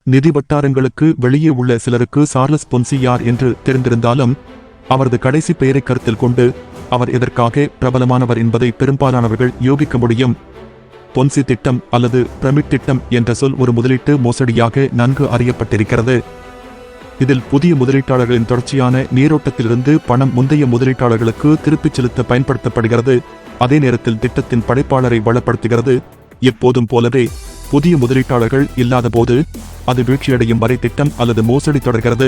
நிதி வட்டாரங்களுக்கு வெளியே உள்ள சிலருக்கு சார்லஸ் பொன்சி யார் என்று தெரிந்திருந்தாலும் அவரது கடைசி பெயரை கருத்தில் கொண்டு அவர் எதற்காக பிரபலமானவர் என்பதை பெரும்பாலானவர்கள் யோகிக்க முடியும். பொன்சி திட்டம் அல்லது பிரமிட் திட்டம் என்ற சொல் ஒரு முதலீட்டு மோசடியாக நன்கு அறியப்பட்டிருக்கிறது. இதில் புதிய முதலீட்டாளர்களின் தொடர்ச்சியான நீரோட்டத்திலிருந்து பணம் முந்தைய முதலீட்டாளர்களுக்கு திருப்பிச் செலுத்த பயன்படுத்தப்படுகிறது. அதே நேரத்தில் திட்டத்தின் படைப்பாளரை வளப்படுத்துகிறது. எப்போதும் போலவே புதிய முதலீட்டாளர்கள் இல்லாதபோது அது வீழ்ச்சியடையும் வரை திட்டம் அல்லது மோசடி தொடர்கிறது.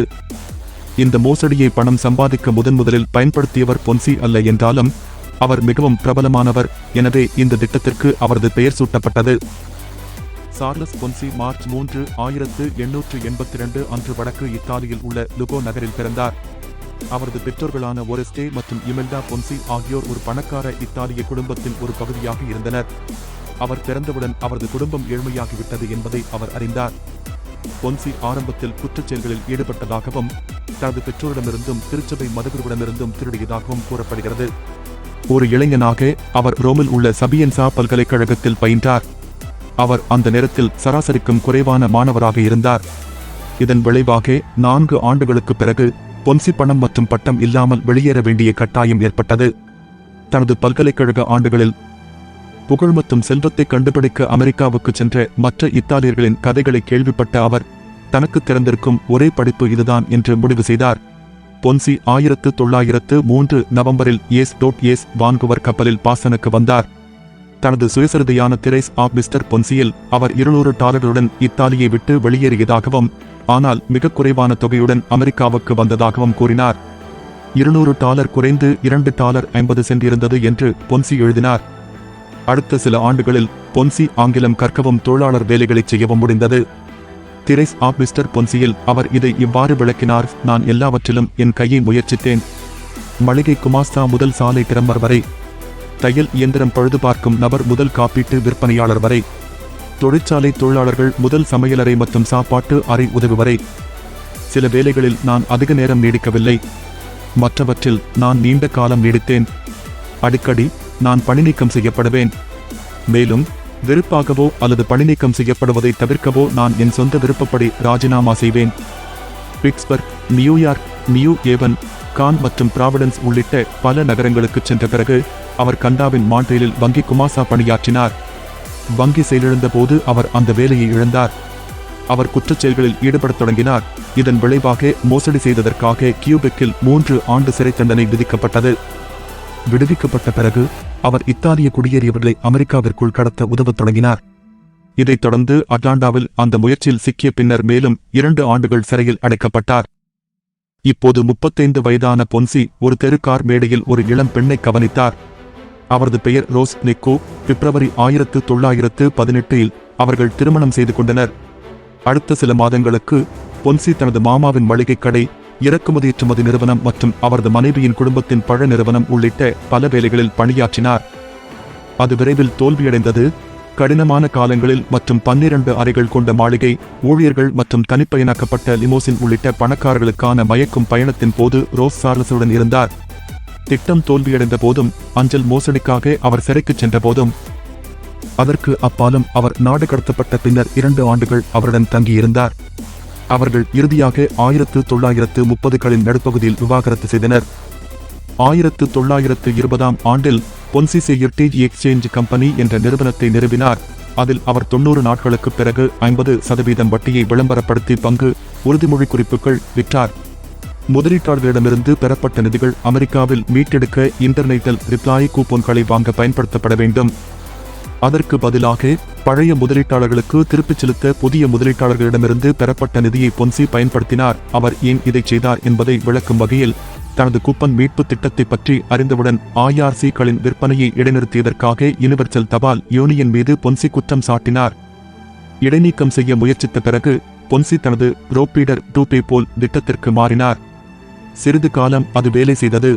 இந்த மோசடியை பணம் சம்பாதிக்க முதலில் பயன்படுத்தியவர் பொன்சி அல்ல என்றாலும் அவர் மிகவும் பிரபலமானவர். எனவே இந்த திட்டத்திற்கு அவரது பெயர் சூட்டப்பட்டது. சார்லஸ் பொன்சி மார்ச் 3, 1882 அன்று வடக்கு இத்தாலியில் உள்ள லுகோ நகரில் பிறந்தார். அவரது பெற்றோர்களான ஒரெஸ்டே மற்றும் இமெல்டா பொன்சி ஆகியோர் ஒரு பணக்கார இத்தாலிய குடும்பத்தின் ஒரு பகுதியாக இருந்தனர். அவர் பிறந்தவுடன் அவரது குடும்பம் ஏழ்மையாகிவிட்டது என்பதை அவர் அறிந்தார். பொன்சி ஆரம்பத்தில் குற்றச் செயல்களில் ஈடுபட்டதாகவும் தனது பெற்றோரிடமிருந்தும் திருச்சபை மதகுருவிடமிருந்தும் திருடியதாகவும் கூறப்படுகிறது. ஒரு இளைஞனாக அவர் ரோமில் உள்ள சபியன்சா பல்கலைக்கழகத்தில் பயின்றார். அவர் அந்த நேரத்தில் சராசரிக்கும் குறைவான மாணவராக இருந்தார். இதன் விளைவாக 4 ஆண்டுகளுக்கு பிறகு பொன்சி பணம் மற்றும் பட்டம் இல்லாமல் வெளியேற வேண்டிய கட்டாயம் ஏற்பட்டது. தனது பல்கலைக்கழக ஆண்டுகளில் புகழ் மற்றும் செல்வத்தை கண்டுபிடிக்க அமெரிக்காவுக்கு சென்ற மற்ற இத்தாலியர்களின் கதைகளை கேள்விப்பட்ட அவர் தனக்கு திறந்திருக்கும் ஒரே படிப்பு இதுதான் என்று முடிவு செய்தார். பொன்சி 1903 நவம்பரில் எஸ் வான்குவர் கப்பலில் பாசனுக்கு வந்தார். தனது சுயசரிதையான திரேஸ் ஆஃப் மிஸ்டர் பொன்சியில் அவர் $200 இத்தாலியை விட்டு வெளியேறியதாகவும் ஆனால் மிக குறைவான தொகையுடன் அமெரிக்காவுக்கு வந்ததாகவும் கூறினார். $200 குறைந்து $2.50 இருந்தது என்று பொன்சி எழுதினார். அடுத்த சில ஆண்டுகளில் பொன்சி ஆங்கிலம் கற்கவும் தொழிலாளர் வேலைகளை செய்யவும் முடிந்தது. திரேஸ் ஆஃப் மிஸ்டர் பொன்சியில் அவர் இதை இவ்வாறு விளக்கினார்: நான் எல்லாவற்றிலும் என் கையை முயற்சித்தேன். மளிகை குமாஸ்தா முதல் சாலை திறம்பர் வரை, தையல் இயந்திரம் பழுது பார்க்கும் நபர் முதல் காப்பீட்டு விற்பனையாளர் வரை, தொழிற்சாலை தொழிலாளர்கள் முதல் சமையலறை மற்றும் சாப்பாட்டு அறை உதவி வரை. சில வேலைகளில் நான் அதிக நேரம் நீடிக்கவில்லை, மற்றவற்றில் நான் நீண்ட காலம் நீடித்தேன். அடிக்கடி நான் பணிநீக்கம் செய்யப்படுவேன். மேலும் வெறுப்பாகவோ அல்லது பணிநீக்கம் செய்யப்படுவதை தவிர்க்கவோ நான் என் சொந்த விருப்பப்படி ராஜினாமா செய்வேன். பிட்ஸ்பர்க், நியூயார்க், நியூ ஏவன், கான் மற்றும் பிராவிடன்ஸ் உள்ளிட்ட பல நகரங்களுக்கு சென்ற பிறகு அவர் கண்டாவின் மாண்ட்ரீலில் வங்கி குமாசா பணியாற்றினார். வங்கி செயலிழந்த போது அவர் அந்த வேலையை இழந்தார். அவர் குற்றச் செயல்களில் ஈடுபடத் தொடங்கினார். இதன் விளைவாக மோசடி செய்ததற்காக கியூபெக்கில் 3 ஆண்டு சிறை தண்டனை விதிக்கப்பட்டது. விடுவிக்கப்பட்ட பிறகு அவர் இத்தாலிய குடியேறியவர்களை அமெரிக்காவிற்குள் கடத்த உதவத் தொடங்கினார். இதைத் தொடர்ந்து அட்லாண்டாவில் அந்த முயற்சியில் சிக்கிய பின்னர் மேலும் 2 ஆண்டுகள் சிறையில் அடைக்கப்பட்டார். இப்போது 35 வயதான பொன்சி ஒரு தெருக்கார் மேடையில் ஒரு இளம் பெண்ணை கவனித்தார். அவரது பெயர் ரோஸ் நிக்கோ. பிப்ரவரி 1918 அவர்கள் திருமணம் செய்து கொண்டனர். அடுத்த சில மாதங்களுக்கு பொன்சி தனது மாமாவின் மளிகை கடை, இறக்குமதி ஏற்றுமதி நிறுவனம் மற்றும் அவரது மனைவியின் குடும்பத்தின் பழ நிறுவனம் உள்ளிட்ட பல வேலைகளில் பணியாற்றினார். அது விரைவில் தோல்வியடைந்தது. கடினமான காலங்களில் மற்றும் 12 அறைகள் கொண்ட மாளிகை, ஊழியர்கள் மற்றும் தனிப்பயனாக்கப்பட்ட லிமோசின் உள்ளிட்ட பணக்காரர்களுக்கான மயக்கும் பயணத்தின் போது ரோஸ் சார்லஸுடன் இருந்தார். திட்டம் தோல்வியடைந்த போதும், அஞ்சல் மோசடிக்காக அவர் சிறைக்கு சென்ற போதும், அதற்கு அப்பாலும் அவர் நாடு கடத்தப்பட்ட பின்னர் 2 ஆண்டுகள் அவருடன் தங்கியிருந்தார். அவர்கள் இறுதியாக 1930களின் நடுப்பகுதியில் விவாகரத்து செய்தனர். 1920ஆம் ஆண்டில் பொன்சி செக்யூரிட்டீஸ் எக்ஸ்சேஞ்ச் கம்பெனி என்ற நிறுவனத்தை நிறுவினார். அதில் அவர் 90 நாட்களுக்கு பிறகு 50% வட்டியை விளம்பரப்படுத்தி பங்கு உறுதிமொழி குறிப்புகள் விற்றார். முதலீட்டாளர்களிடமிருந்து பெறப்பட்ட நிதிகள் அமெரிக்காவில் மீட்டெடுக்க இன்டர்நெட்டல் ரிப்ளாய் கூப்பன்களை வாங்க பயன்படுத்தப்பட வேண்டும். அதற்கு பதிலாக பழைய முதலீட்டாளர்களுக்கு திருப்பிச் செலுத்த புதிய முதலீட்டாளர்களிடமிருந்து பெறப்பட்ட நிதியை பொன்சி பயன்படுத்தினார். அவர் ஏன் இதைச் செய்தார் என்பதை விளக்கும் வகையில் தனது கூப்பன் மீட்பு திட்டத்தை பற்றி அறிந்தவுடன் IRC-களின் விற்பனையை இடைநிறுத்தியதற்காக யுனிவர்சல் தபால் யூனியன் மீது பொன்சி குற்றம் சாட்டினார். இடைநீக்கம் செய்ய முயற்சித்த பிறகு பொன்சி தனது ரோப்பீடர் டு பேபோல் திட்டத்திற்கு மாறினார். சிறிது காலம் அது வேலை செய்தது.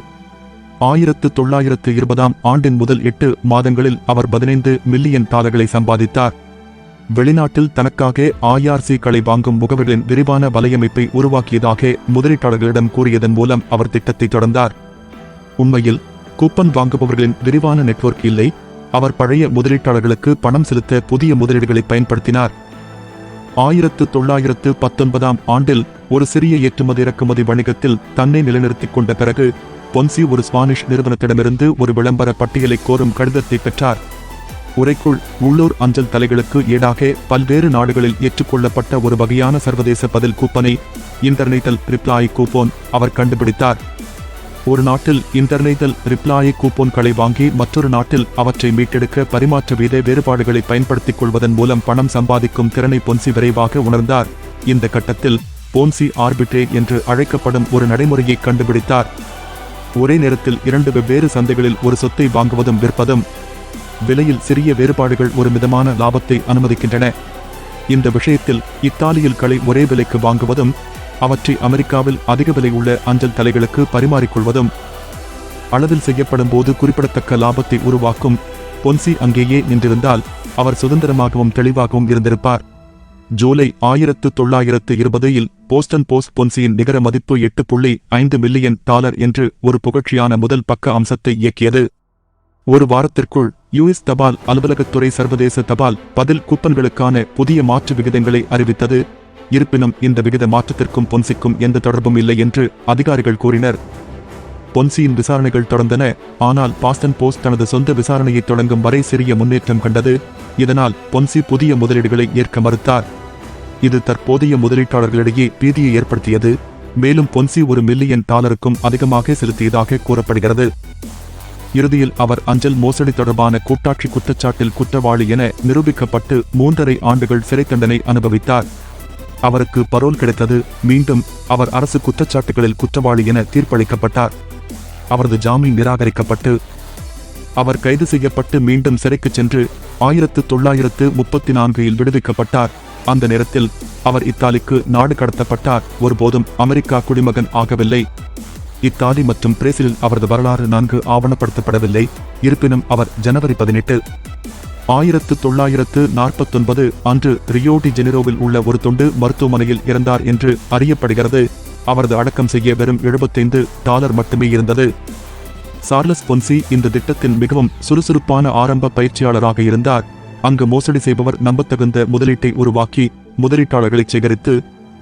1920ஆம் ஆண்டின் முதல் 8 மாதங்களில் அவர் $15 மில்லியன் சம்பாதித்தார். வெளிநாட்டில் தனக்காக IRC-களை வாங்கும் முகவர்களின் விரிவான வலையமைப்பை உருவாக்கியதாக முதலீட்டாளர்களிடம் கூறியதன் மூலம் அவர் திட்டத்தை தொடர்ந்தார். உண்மையில் கூப்பன் வாங்குபவர்களின் விரிவான நெட்வொர்க் இல்லை. அவர் பழைய முதலீட்டாளர்களுக்கு பணம் செலுத்த புதிய முதலீடுகளை பயன்படுத்தினார். 1919ஆம் ஆண்டில் ஒரு சிறிய ஏற்றுமதி இறக்குமதி வணிகத்தில் தன்னை நிலைநிறுத்திக் கொண்ட பிறகு பொன்சி ஒரு ஸ்பானிஷ் நிறுவனத்திடமிருந்து ஒரு விளம்பர பட்டியலை கோரும் கடிதத்தை பெற்றார். உரைக்குள் உள்ளூர் அஞ்சல் தலைகளுக்கு ஈடாக பல்வேறு நாடுகளில் ஏற்றுக்கொள்ளப்பட்ட ஒரு வகையான சர்வதேச பதில் கூப்பனை, இன்டர்நேஷனல் ரிப்ளாய் கூப்பன், அவர் கண்டுபிடித்தார். ஒரு நாட்டில் இன்டர்நேஷனல் ரிப்ளாய் கூப்பன்களை வாங்கி மற்றொரு நாட்டில் அவற்றை மீட்டெடுக்க பரிமாற்ற வீத வேறுபாடுகளை பயன்படுத்திக் கொள்வதன் மூலம் பணம் சம்பாதிக்கும் திறனை பொன்சி விரைவாக உணர்ந்தார். இந்த கட்டத்தில் பொன்சி ஆர்பிட்ரே என்று அழைக்கப்படும் ஒரு நடைமுறையை கண்டுபிடித்தார். ஒரே நேரத்தில் 2 வெவ்வேறு சந்தைகளில் ஒரு சொத்தை வாங்குவதும் விற்பதும் விலையில் சிறிய வேறுபாடுகள் ஒரு மிதமான லாபத்தை அனுமதிக்கின்றன. இந்த விஷயத்தில் இத்தாலியில் களை ஒரே விலைக்கு வாங்குவதும் அவற்றை அமெரிக்காவில் அதிக விலை உள்ள அஞ்சல் தலைகளுக்கு பரிமாறிக்கொள்வதும் அளவில் செய்யப்படும் போது குறிப்பிடத்தக்க லாபத்தை உருவாக்கும். பொன்சி அங்கேயே நின்றிருந்தால் அவர் சுதந்திரமாகவும் தெளிவாகவும் இருந்திருப்பார். ஜூலை 1920இல் போஸ்டன் போஸ்ட் பொன்சியின் நிகர மதிப்பு $8.5 மில்லியன் என்று ஒரு புகழ்ச்சியான முதல் பக்க அம்சத்தை இயக்கியது. ஒரு வாரத்திற்குள் யுஎஸ் தபால் அலுவலகத்துறை சர்வதேச தபால் பதில் கூப்பன்களுக்கான புதிய மாற்று விகிதங்களை அறிவித்தது. இருப்பினும் இந்த விகித மாற்றத்திற்கும் பொன்சிக்கும் எந்த தொடர்பும் இல்லை என்று அதிகாரிகள் கூறினர். பொன்சியின் விசாரணைகள் தொடர்ந்தன. ஆனால் பாஸ்டன் போஸ்ட் தனது சொந்த விசாரணையை தொடங்கும் வரை சிறிய முன்னேற்றம் கண்டது. இதனால் பொன்சி புதிய முதலீடுகளை ஏற்க மறுத்தார். இது தற்போதைய முதலீட்டாளர்களிடையே பீதியை ஏற்படுத்தியது. மேலும் பொன்சி $1 மில்லியன் அதிகமாக செலுத்தியதாக கூறப்படுகிறது. இறுதியில் அவர் அஞ்சல் மோசடி தொடர்பான கூட்டாட்சி குற்றச்சாட்டில் குற்றவாளி என நிரூபிக்கப்பட்டு 3.5 ஆண்டுகள் சிறை தண்டனை அனுபவித்தார். அவருக்கு பரோல் கிடைத்தது. மீண்டும் அவர் அரசு குற்றச்சாட்டுகளில் குற்றவாளி என தீர்ப்பளிக்கப்பட்டார். அவரது ஜாமீன் நிராகரிக்கப்பட்டு அவர் கைது செய்யப்பட்டு மீண்டும் சிறைக்கு சென்று 1934இல் விடுவிக்கப்பட்டார். அந்த நேரத்தில் அவர் இத்தாலிக்கு நாடு கடத்தப்பட்டார். ஒருபோதும் அமெரிக்கா குடிமகன் ஆகவில்லை. இத்தாலி மற்றும் பிரேசிலில் அவரது வரலாறு நன்கு ஆவணப்படுத்தப்படவில்லை. இருப்பினும் அவர் ஜனவரி 18, 1949 அன்று ரியோ டி ஜெனிரோவில் உள்ள ஒரு தொண்டு மருத்துவமனையில் இறந்தார் என்று அறியப்படுகிறது. அவரது அடக்கம் செய்ய வெறும் $75 மட்டுமே இருந்தது. சார்லஸ் பொன்சி இந்த திட்டத்தின் மிகவும் சுறுசுறுப்பான ஆரம்ப பயிற்சியாளராக இருந்தார். அங்கு மோசடி செய்பவர் நம்பத்தகுந்த முதலீட்டை உருவாக்கி முதலீட்டாளர்களை சேகரித்து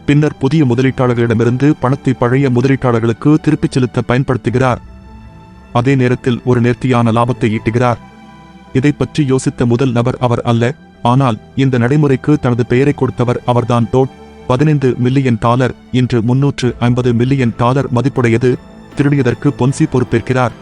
பின்னர் புதிய முதலீட்டாளர்களிடமிருந்து பணத்தை பழைய முதலீட்டாளர்களுக்கு திருப்பிச் செலுத்த பயன்படுத்துகிறார். அதே நேரத்தில் ஒரு நேர்த்தியான லாபத்தை ஈட்டுகிறார். இதை பற்றி யோசித்த முதல் நபர் அவர் அல்ல. ஆனால் இந்த நடைமுறைக்கு தனது பெயரை கொடுத்தவர் அவர்தான். $15 மில்லியன் இன்று $350 மில்லியன் மதிப்புடையது. திருடியதற்கு பொன்சி பொறுப்பேற்கிறார்.